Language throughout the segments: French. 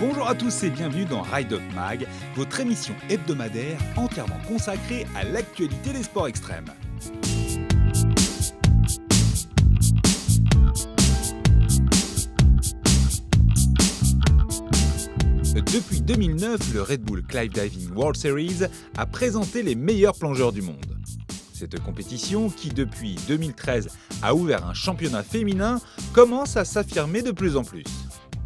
Bonjour à tous et bienvenue dans Ride Up Mag, votre émission hebdomadaire entièrement consacrée à l'actualité des sports extrêmes. Depuis 2009, le Red Bull Clive Diving World Series a présenté les meilleurs plongeurs du monde. Cette compétition, qui depuis 2013 a ouvert un championnat féminin, commence à s'affirmer de plus en plus.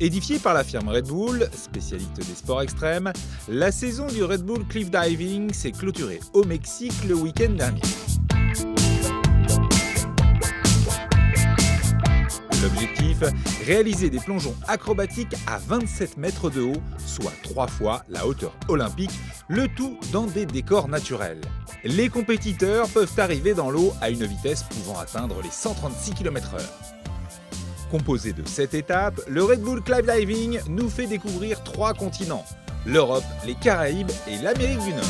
Édifiée par la firme Red Bull, spécialiste des sports extrêmes, la saison du Red Bull Cliff Diving s'est clôturée au Mexique le week-end dernier. L'objectif, réaliser des plongeons acrobatiques à 27 mètres de haut, soit 3 fois la hauteur olympique, le tout dans des décors naturels. Les compétiteurs peuvent arriver dans l'eau à une vitesse pouvant atteindre les 136 km/h. Composé de 7 étapes, le Red Bull Clive Diving nous fait découvrir 3 continents, l'Europe, les Caraïbes et l'Amérique du Nord.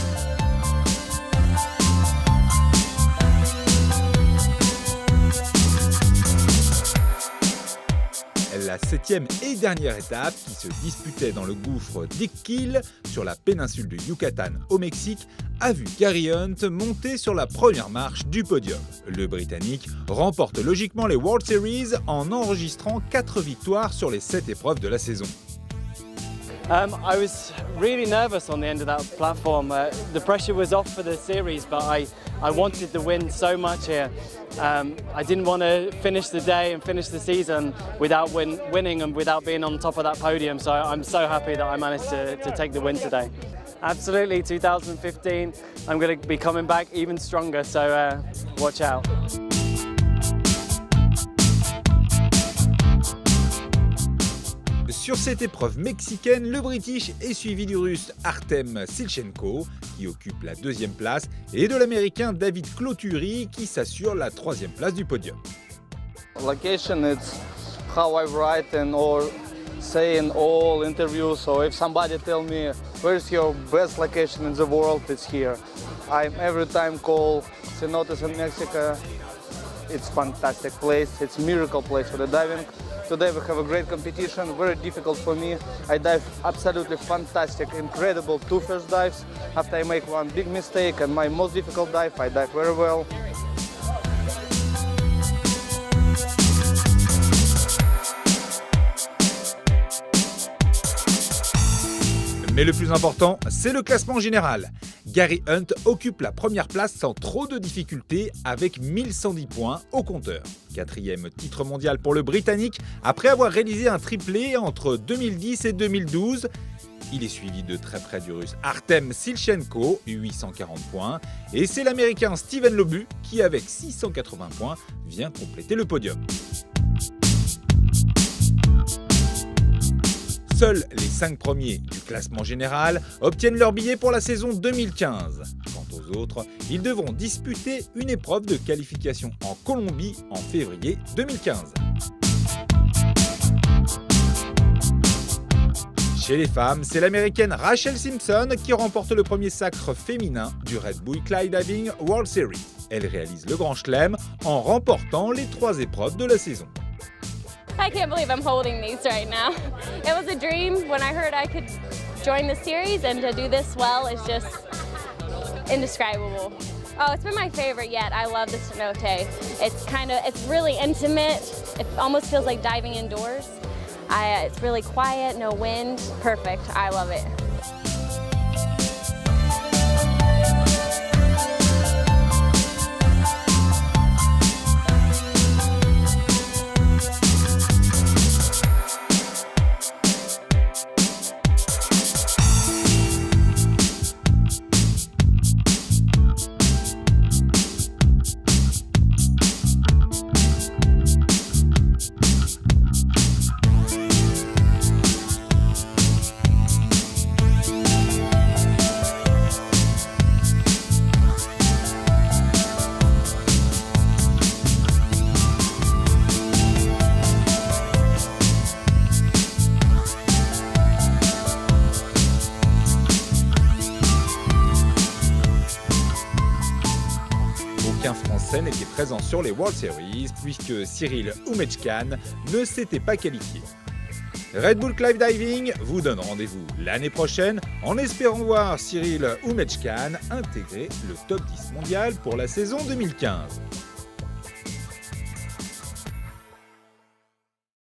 La 7e et dernière étape, qui se disputait dans le gouffre d'Iqquil, sur la péninsule du Yucatan au Mexique, a vu Gary Hunt monter sur la première marche du podium. Le Britannique remporte logiquement les World Series en enregistrant 4 victoires sur les 7 épreuves de la saison. I was really nervous on the end of that platform. The pressure was off for the series, but I wanted to win so much here. I didn't want to finish the day and finish the season without winning and without being on top of that podium. So I'm so happy that I managed to take the win today. Absolutely, 2015, I'm going to be coming back even stronger, so watch out. Sur cette épreuve mexicaine, le British est suivi du Russe Artem Silchenko, qui occupe la 2e place, et de l'Américain David Cloturi, qui s'assure la 3e place du podium. Location, it's how I write and or say in all interviews. So if somebody tell me where's your best location in the world, it's here. I every time call Cenotes in Mexico. It's fantastic place. It's miracle place for the diving. Today we have a great competition, very difficult for me. I dive absolutely fantastic, incredible 2 first dives. After I make one big mistake and my most difficult dive, I dive very well. Mais le plus important, c'est le classement général. Gary Hunt occupe la première place sans trop de difficultés avec 1110 points au compteur. 4e titre mondial pour le Britannique après avoir réalisé un triplé entre 2010 et 2012. Il est suivi de très près du Russe Artem Silchenko, 840 points, et c'est l'Américain Steven Lobu qui, avec 680 points, vient compléter le podium. Seuls les 5 premiers du classement général obtiennent leur billet pour la saison 2015. Quant aux autres, ils devront disputer une épreuve de qualification en Colombie en février 2015. Chez les femmes, c'est l'Américaine Rachel Simpson qui remporte le premier sacre féminin du Red Bull Clive Diving World Series. Elle réalise le Grand Chelem en remportant les 3 épreuves de la saison. I can't believe I'm holding these right now. It was a dream when I heard I could join the series, and to do this well is just indescribable. Oh, it's been my favorite yet. I love the cenote. It's really intimate. It almost feels like diving indoors. It's really quiet, no wind, perfect. I love it. Aucun Français n'était présent sur les World Series puisque Cyril Oumechkan ne s'était pas qualifié. Red Bull Clive Diving vous donne rendez-vous l'année prochaine en espérant voir Cyril Oumechkan intégrer le top 10 mondial pour la saison 2015.